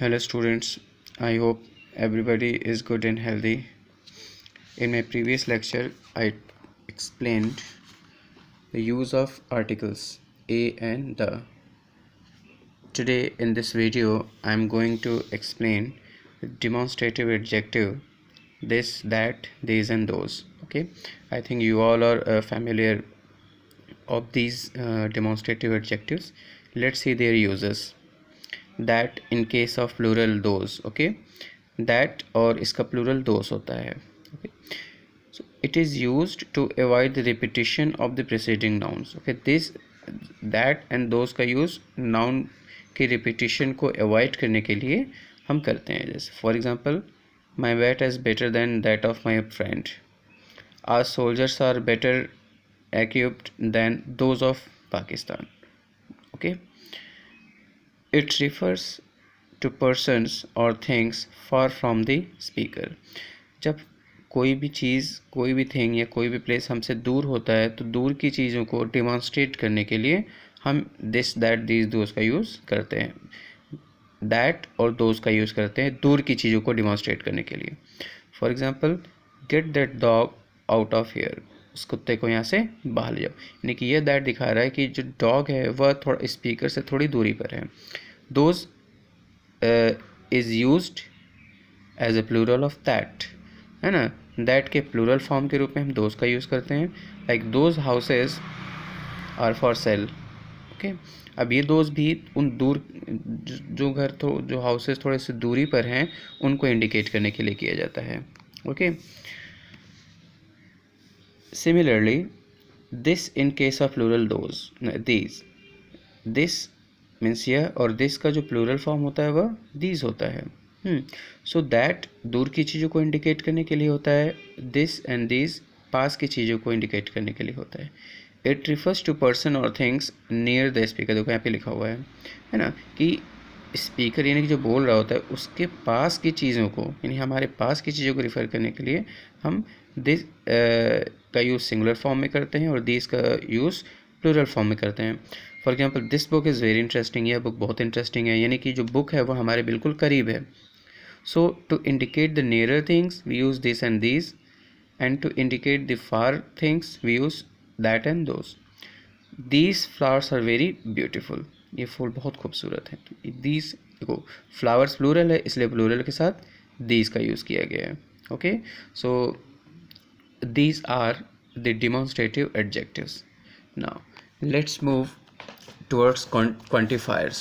Hello students, I hope everybody is good and healthy. In my previous lecture, I explained the use of articles a and the. Today in this video, I am going to explain the demonstrative adjective this, that, these and those. Okay, I think you all are familiar of these demonstrative adjectives. Let's see their uses. That in case of plural those. Okay, that और इसका plural those होता है. Okay, so it is used to avoid the repetition of the preceding nouns. Okay, this, that and those का use noun की repetition को avoid करने के लिए हम करते हैं. जैसे for example, my vet is better than that of my friend. Our soldiers are better equipped than those of Pakistan. Okay, it refers to persons or things far from the speaker. जब कोई भी चीज़, कोई भी thing या कोई भी place हमसे दूर होता है तो दूर की चीज़ों को डिमॉन्स्ट्रेट करने के लिए हम दिस, दैट, दीज, दोज का यूज़ करते हैं. दैट और दोज का यूज़ करते हैं दूर की चीज़ों को डिमॉन्स्ट्रेट करने के लिए. For example, get that dog out of here. उस कुत्ते को यहाँ से बाहर ले जाओ. यानी कि ये दैट दिखा रहा है कि जो डॉग है वह थोड़ा स्पीकर से थोड़ी दूरी पर है. Those is used as a plural of that, है ना. दैट के प्लूरल फॉर्म के रूप में हम दोज का यूज़ करते हैं. Like those houses are for sale. Okay, अब ये दोज भी उन दूर जो घर तो जो हाउसेज थोड़े से दूरी पर हैं उनको इंडिकेट करने के लिए किया जाता है. Okay, similarly this in case of plural those, these. This means यह और दिस का जो प्लूरल फॉर्म होता है वह दीज होता है. सो दैट दूर की चीज़ों को इंडिकेट करने के लिए होता है. दिस एंड दीज पास की चीज़ों को इंडिकेट करने के लिए होता है. इट रिफर्स टू पर्सन और थिंग्स नियर द स्पीकर. देखो यहाँ पे लिखा हुआ है ना, कि स्पीकर यानी कि जो बोल रहा होता है उसके पास की चीज़ों को, यानी हमारे पास की चीज़ों को रिफ़र करने के लिए हम दिस का यूज़ सिंगुलर फॉर्म में करते हैं और दिस का यूज़ प्लूरल फॉर्म में करते हैं. For example, this book is very interesting. यह बुक बहुत इंटरेस्टिंग है, यानी कि जो बुक है वो हमारे बिल्कुल करीब है. So to indicate the nearer things we use this and these, and to indicate the far things we use that and those. These flowers are very beautiful. ये फूल बहुत खूबसूरत है. दीज, देखो फ्लावर्स प्लूरल है इसलिए प्लूरल के साथ दीज का यूज़ किया गया है. Okay, so these are the demonstrative adjectives. Now let's move towards quantifiers.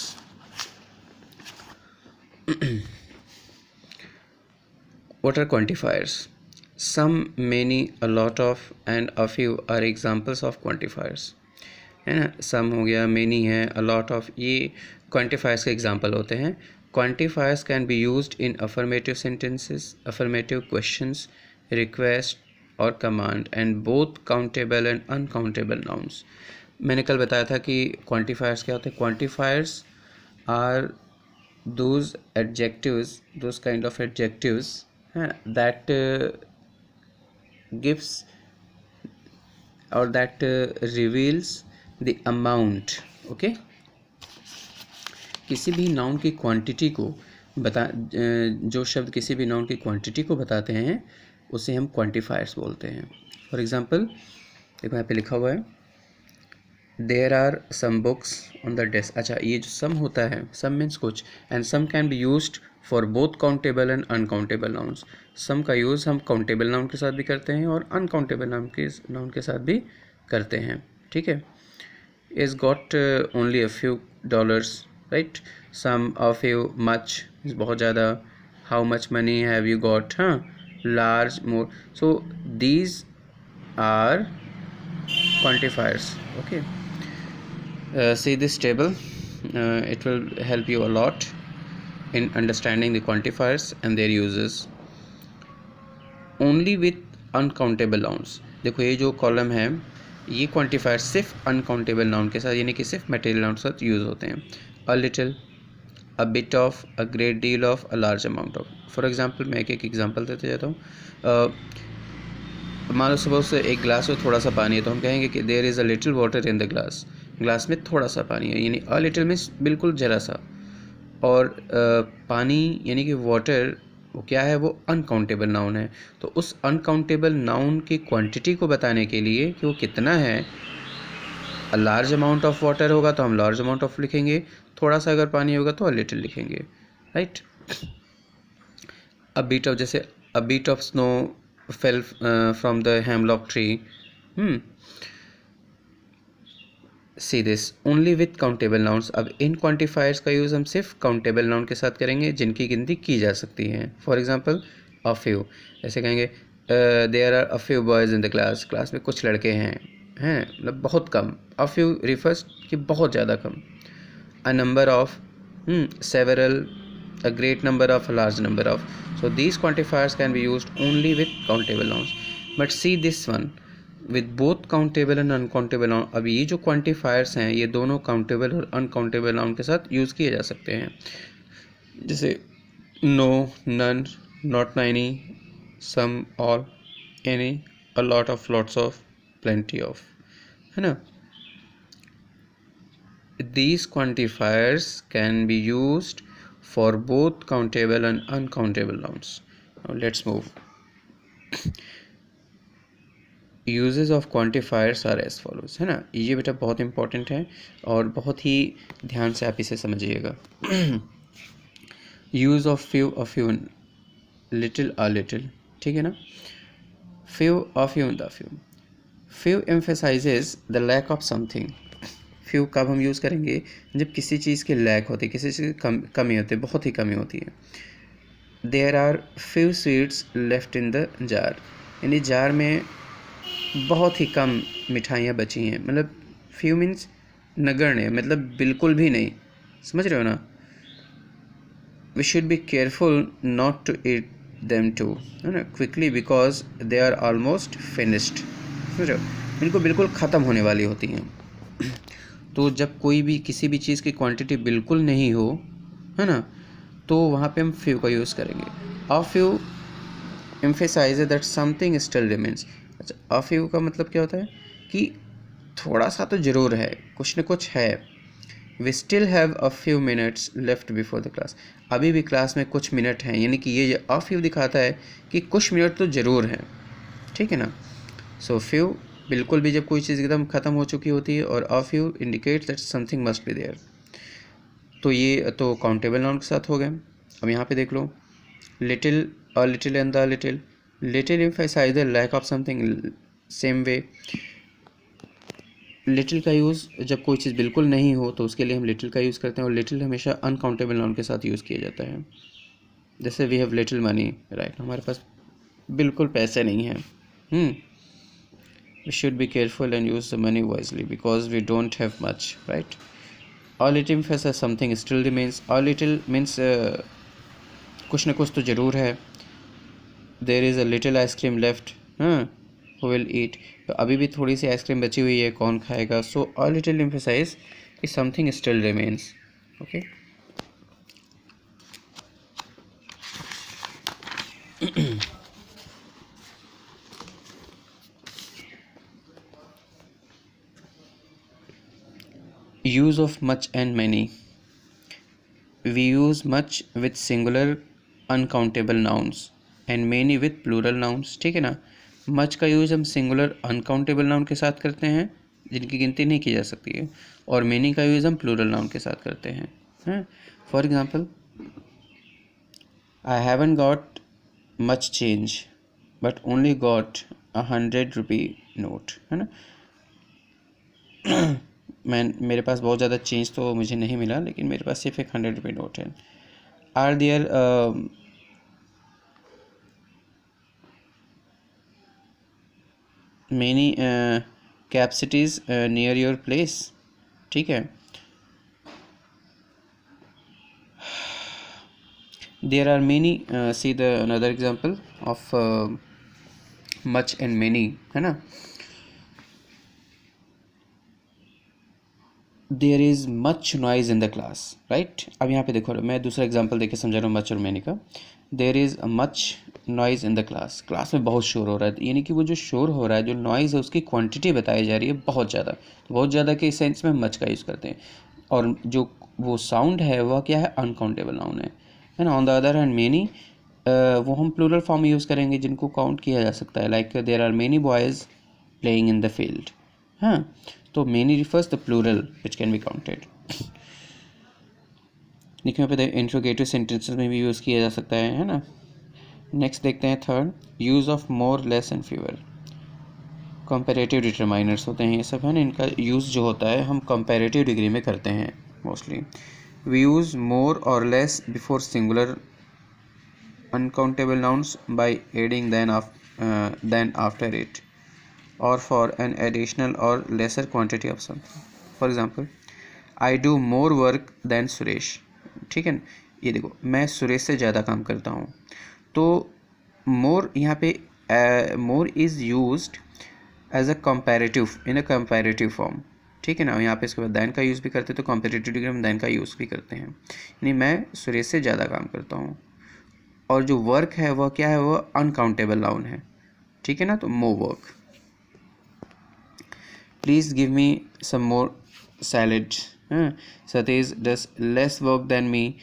What are quantifiers? Some, many, a lot of and a few are examples of quantifiers. है ना, some हो गया, many है, a lot of, ये quantifiers के example होते हैं. Quantifiers can be used in affirmative sentences, affirmative questions, request और command, and both countable and uncountable nouns. मैंने कल बताया था कि क्वांटिफायर्स क्या होते हैं. Quantifiers are those adjectives, those kind of adjectives that gives और that reveals the amount. Okay, किसी भी नाउन की क्वांटिटी को जो शब्द किसी भी नाउन की क्वांटिटी को बताते हैं उसे हम क्वांटिफायर्स बोलते हैं. फॉर एग्जांपल, देखो यहाँ पे लिखा हुआ है there are some books on the desk. अच्छा, ये जो सम होता है, सम मीन्स कुछ, and some can be used for both countable and uncountable nouns. Some का यूज़ हम काउंटेबल नाउन के साथ भी करते हैं और अनकाउंटेबल नाउन के साथ भी करते हैं. ठीक है. Is got only a few dollars, right. Some, a few, much, बहुत ज़्यादा. How much money have you got, हाँ, large, more. So these are quantifiers. Okay, see this table. It will help you a lot in understanding the quantifiers and their uses. Only with uncountable nouns. देखो ये जो column है ये quantifier सिर्फ uncountable noun के साथ, यानी कि सिर्फ मटेरियल नाउन के साथ यूज़ होते हैं. A little, a bit of, a great deal of, a large amount of. For example, मैं एक एग्जाम्पल देते जाता हूँ. मान लो सुबह से एक ग्लास में थोड़ा सा पानी है तो हम कहेंगे कि there is a little water in the glass. Glass में थोड़ा सा पानी है, यानी अ लिटिल मीन्स बिल्कुल ज़रा सा. और पानी यानी कि वाटर वो क्या है, वो अनकाउंटेबल नाउन है। तो उस अनकाउंटेबल नाउन की क्वांटिटी को बताने के लिए कि वो कितना है, a large amount of water होगा तो हम लार्ज अमाउंट ऑफ लिखेंगे, थोड़ा सा अगर पानी होगा तो अ लिटिल लिखेंगे, राइट। अ बीट ऑफ, जैसे a bit of snow fell from the hemlock tree. See this only with countable nouns. अब इन क्वांटिफायर्स का यूज़ हम सिर्फ काउंटेबल नाउन के साथ करेंगे जिनकी गिनती की जा सकती है। फॉर एग्जांपल अ फ्यू, ऐसे कहेंगे there are a few boys in the class, class में कुछ लड़के हैं मतलब बहुत कम। अ फ्यू रिफर्स कि बहुत ज़्यादा कम। A number of, several, a great number of, a large number of. So these quantifiers can be used only with countable nouns. But see this one with both countable and uncountable noun. अब ये जो quantifiers हैं ये दोनों countable और uncountable noun के साथ use किए जा सकते हैं, जैसे no, none, not many, some, all, any, a lot of, lots of, plenty of, है ना। These quantifiers can be used for both countable and uncountable nouns. Now let's move. Uses of quantifiers are as follows, है ना। ये बेटा बहुत important है और बहुत ही ध्यान से आप इसे समझिएगा। Use of few, a few, little, a little, ठीक है ना। Few, a few, the few. Few emphasizes the lack of something. Few कब हम यूज़ करेंगे, जब किसी चीज़ की लैक होती है, किसी चीज़ की कमी होती है, बहुत ही कमी होती है। There are few sweets left in the jar, यानी जार में बहुत ही कम मिठाइयाँ बची हैं, मतलब फ्यू मीन्स नगण्य, मतलब बिल्कुल भी नहीं, समझ रहे हो ना। We should be careful not to eat them too, है ना, quickly because they are almost finished, समझ रहे हो, इनको बिल्कुल ख़त्म होने वाली होती हैं। तो जब कोई भी किसी भी चीज़ की क्वांटिटी बिल्कुल नहीं हो, है ना, तो वहाँ पे हम फ्यू का यूज़ करेंगे। A few emphasize that something still remains. अच्छा, अ फ्यू का मतलब क्या होता है कि थोड़ा सा तो ज़रूर है, कुछ न कुछ है। We still have a few minutes left before the class, अभी भी क्लास में कुछ मिनट हैं, यानी कि ये अ फ्यू दिखाता है कि कुछ मिनट तो ज़रूर हैं, ठीक है ना। सो फ्यू बिल्कुल भी जब कोई चीज़ एकदम ख़त्म हो चुकी होती है, और a few indicates that something must be there. तो ये तो काउंटेबल नाउन के साथ हो गए। अब यहाँ पे देख लो, little, a little and the little. Little emphasize the lack of something, same way little का यूज़ जब कोई चीज़ बिल्कुल नहीं हो तो उसके लिए हम लिटिल का यूज़ करते हैं, और लिटिल हमेशा अनकाउंटेबल नाउन के साथ यूज़ किया जाता है। जैसे we have little money, right, हमारे पास बिल्कुल पैसे नहीं हैं। We should be careful and use the money wisely because we don't have much, right? A little emphasize something still remains. A little means कुछ न कुछ तो ज़रूर है। There is a little ice cream left, who will eat? तो अभी भी थोड़ी सी आइसक्रीम बची हुई है, कौन खाएगा? So a little emphasize कि something still remains, okay? Use of much and many. We use much with singular uncountable nouns and many with plural nouns, ठीक है ना। much का यूज़ हम सिंगुलर अनकाउंटेबल नाउन के साथ करते हैं जिनकी गिनती नहीं की जा सकती है, और many का यूज़ हम प्लूरल नाउन के साथ करते हैं। For example, I haven't got much change but only got 100 rupee note, है ना। मेरे पास बहुत ज़्यादा चेंज तो मुझे नहीं मिला, लेकिन मेरे पास सिर्फ एक 100 रुपये नोट है। Are there many capacities near your place, ठीक है। There are many, see the another example of much and many, है ना। There is much noise in the class, right. अब यहाँ पे देखो, मैं दूसरा एग्जाम्पल देके समझा रहा हूँ मच और मैनी का। There is much noise in the class, class में बहुत शोर हो रहा है, यानी कि वो जो शोर हो रहा है, जो नॉइज़ है, उसकी क्वांटिटी बताई जा रही है बहुत ज़्यादा। बहुत ज़्यादा के सेंस में हम मच का यूज़ करते हैं। और जो वो साउंड है वह क्या है, अनकाउंटेबल नाउन है ना। On the other hand many, वो हम प्लूरल फॉर्म यूज़ करेंगे जिनको काउंट किया जा सकता है, like there are many boys playing in the field. हाँ, तो many refers the plural which can be counted. लिखे पे इंट्रोगेटिव सेंटेंसेस में भी यूज़ किया जा सकता है ना। नेक्स्ट देखते हैं third, use of more, less and fever. Comparative determiners होते हैं ये सब है ना, इनका यूज़ जो होता है हम कंपैरेटिव डिग्री में करते हैं मोस्टली। वी यूज़ मोर और less before singular uncountable nouns by adding than after it, or for an additional or lesser quantity of something. For example, I do more work than Suresh. ठीक है ना, ये देखो मैं सुरेश से ज़्यादा काम करता हूँ, तो मोर यहाँ पे more is used as a comparative in a comparative form. ठीक है ना, यहाँ पे इसके बाद दैन का यूज़ भी करते हैं, तो कंपैरेटिव डिग्री में दैन का यूज़ भी करते हैं, यानी मैं सुरेश से ज़्यादा काम करता हूँ। और जो वर्क है वह क्या है, वह अनकाउंटेबल नाउन है। ठीक है ना, तो more work. Please give me some more salad. Satish does less work than me.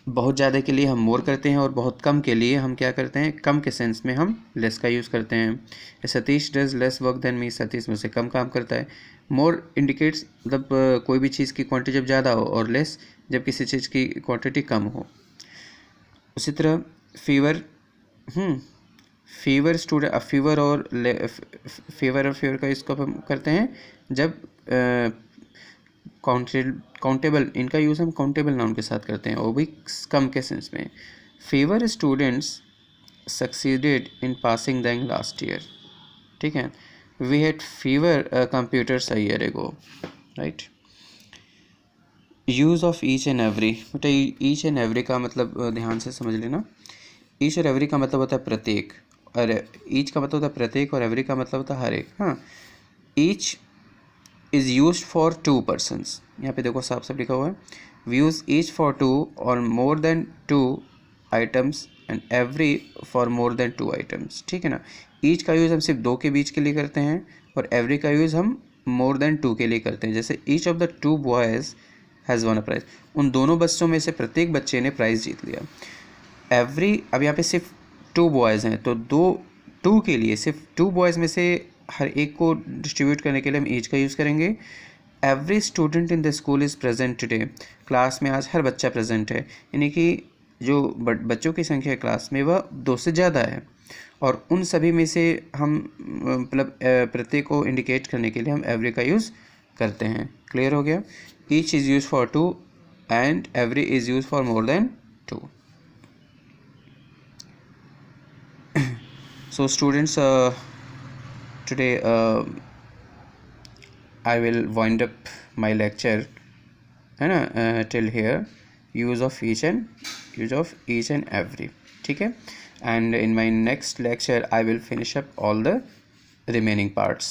बहुत ज़्यादा के लिए हम मोर करते हैं और बहुत कम के लिए हम क्या करते हैं, कम के सेंस में हम लेस का यूज़ करते हैं। Satish does less work than मी, सतीश मुझसे कम काम करता है। मोर इंडिकेट्स मतलब कोई भी चीज़ की क्वांटिटी जब ज़्यादा हो, और लेस जब किसी चीज़ की क्वांटिटी कम हो। उसी तरह फीवर, फीवर स्टूडेंट, फीवर और फीवर का इसको हम करते हैं जब काउंटेबल, इनका यूज़ हम काउंटेबल नाउन के साथ करते हैं, वो भी कम के सेंस में। Fewer students succeeded in passing the last year. ठीक है, we had fewer computers a year ago, right. Use of each and every, बेटा ईच एंड एवरी का मतलब ध्यान से समझ लेना। ईच और एवरी का मतलब होता है प्रत्येक, और ईच का मतलब होता है प्रत्येक, और एवरी का मतलब होता है हर एक। हाँ, each is use for 2 persons, यहाँ पे देखो साफ साफ लिखा हुआ है, वी यूज़ ईच फॉर 2 और more than 2 items and every for more than 2 items। ठीक है ना, ईच का यूज़ हम सिर्फ 2 के बीच के लिए करते हैं, और एवरी का यूज़ हम मोर देन 2 के लिए करते हैं। जैसे each of the 2 boys has one a prize, उन दोनों बच्चों में से प्रत्येक बच्चे ने प्राइज़ जीत लिया। एवरी, अब यहाँ पे सिर्फ 2 बॉयज़ हैं, तो 2 के लिए सिर्फ 2 बॉयज़ में से हर एक को डिस्ट्रीब्यूट करने के लिए हम ईच का यूज़ करेंगे। Every student in the school is present today, class में आज हर बच्चा प्रेजेंट है, यानी कि जो बच्चों की संख्या क्लास में वह 2 से ज़्यादा है, और उन सभी में से हम मतलब प्रत्येक को इंडिकेट करने के लिए हम एवरी का यूज़ करते हैं। क्लियर हो गया, each is use for 2 and every is use for more than 2। So students, today I will wind up my lecture है ना, till here, use of each and every। ठीक है, and in my next lecture I will finish up all the remaining parts।